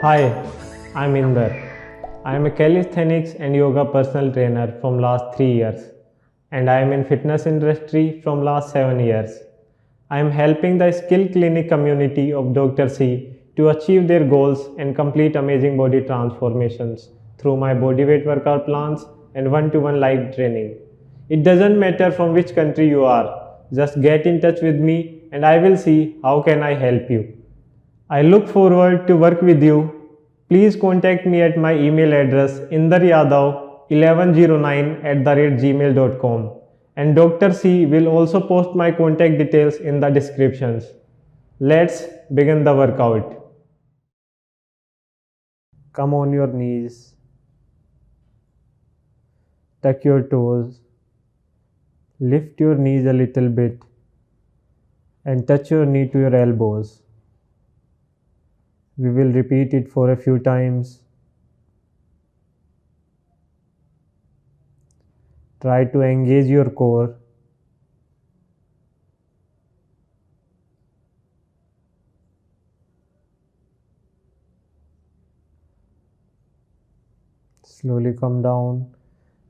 Hi, I'm Inder. I am a calisthenics and yoga personal trainer from last 3 years and I am in fitness industry from last 7 years. I am helping the skill clinic community of Dr. C to achieve their goals and complete amazing body transformations through my bodyweight workout plans and one-to-one live training. It doesn't matter from which country you are. Just get in touch with me and I will see how can I help you. I look forward to work with you. Please contact me at my email address indaryadav1109 at gmail.com and Dr. C will also post my contact details in the descriptions. Let's begin the workout. Come on your knees, tuck your toes, lift your knees a little bit and touch your knee to your elbows. We will repeat it for a few times. Try to engage your core. Slowly come down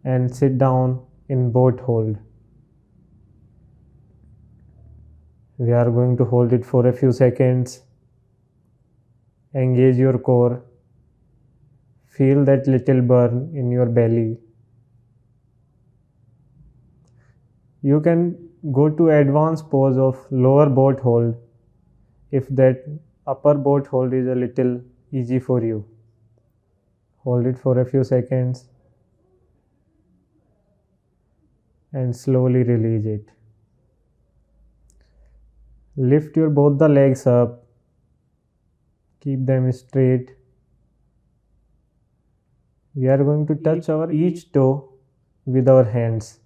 and sit down in boat hold. We are going to hold it for a few seconds. Engage your core. Feel that little burn in your belly. You can go to advanced pose of lower boat hold if that upper boat hold is a little easy for you. Hold it for a few seconds and slowly release it. Lift your both the legs up. Keep them straight. We are going to touch our each toe with our hands.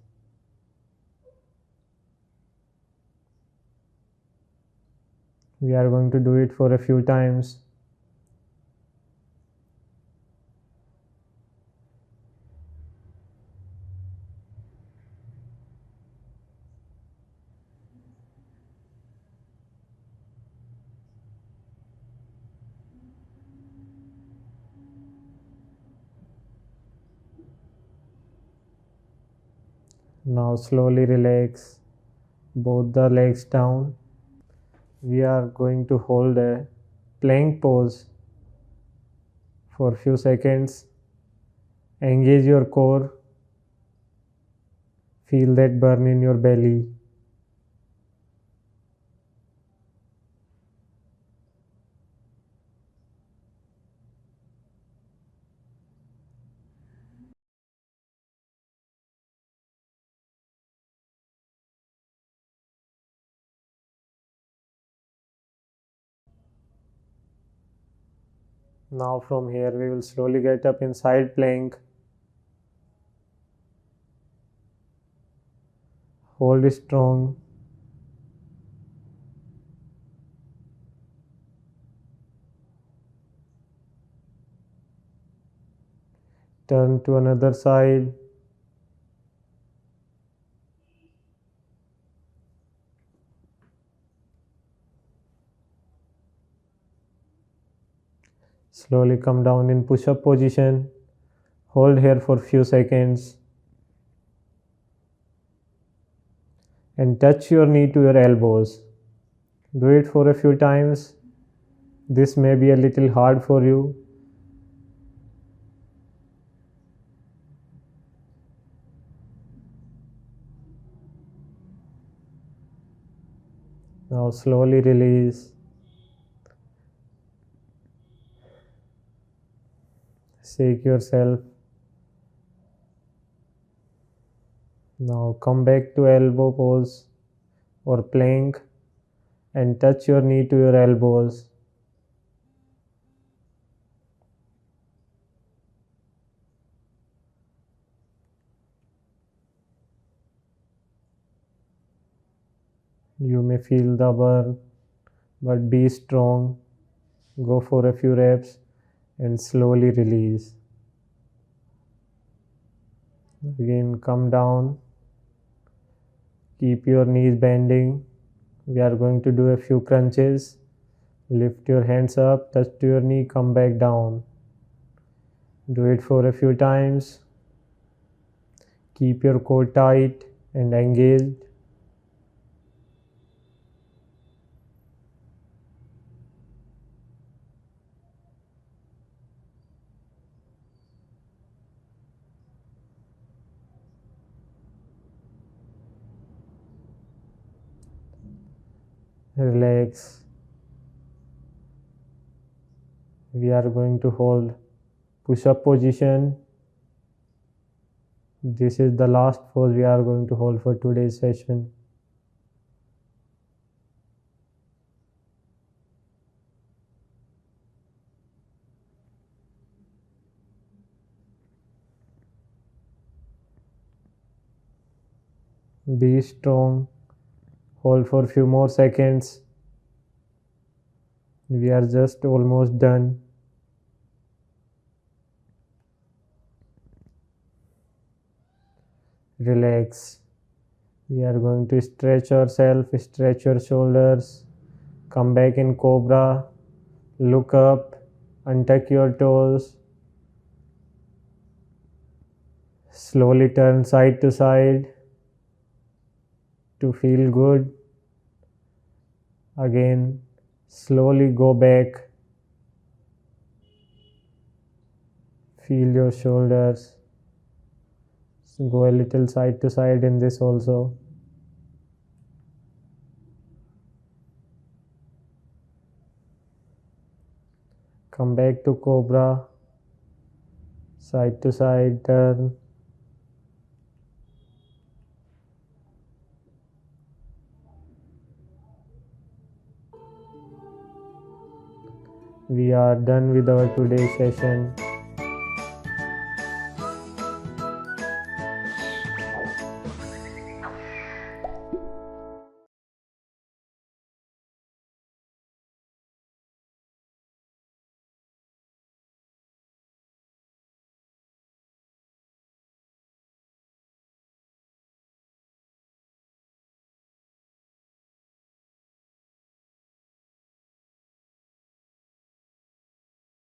We are going to do it for a few times. Now slowly relax both the legs down. We are going to hold a plank pose for a few seconds. Engage your core. Feel that burn in your belly. Now from here we will slowly get up in side plank. Hold strong. Turn to another side. Slowly come down in push-up position. Hold here for few seconds. And touch your knee to your elbows. Do it for a few times. This may be a little hard for you. Now slowly release. Shake yourself. Now come back to elbow pose or plank and touch your knee to your elbows. You may feel the burn, but be strong. Go for a few reps and slowly release. Again, come down. Keep your knees bending. We are going to do a few crunches. Lift your hands up, touch to your knee, come back down. Do it for a few times. Keep your core tight and engaged. Relax. We are going to hold push-up position. This is the last pose we are going to hold for today's session. Be strong. Hold for a few more seconds. We are just almost done. Relax. We are going to stretch ourselves, stretch your shoulders. Come back in cobra. Look up. Untuck your toes. Slowly turn side to side to feel good. Again, slowly go back. Feel your shoulders. Go a little side to side in this also. Come back to cobra. Side to side turn. We are done with our today's session.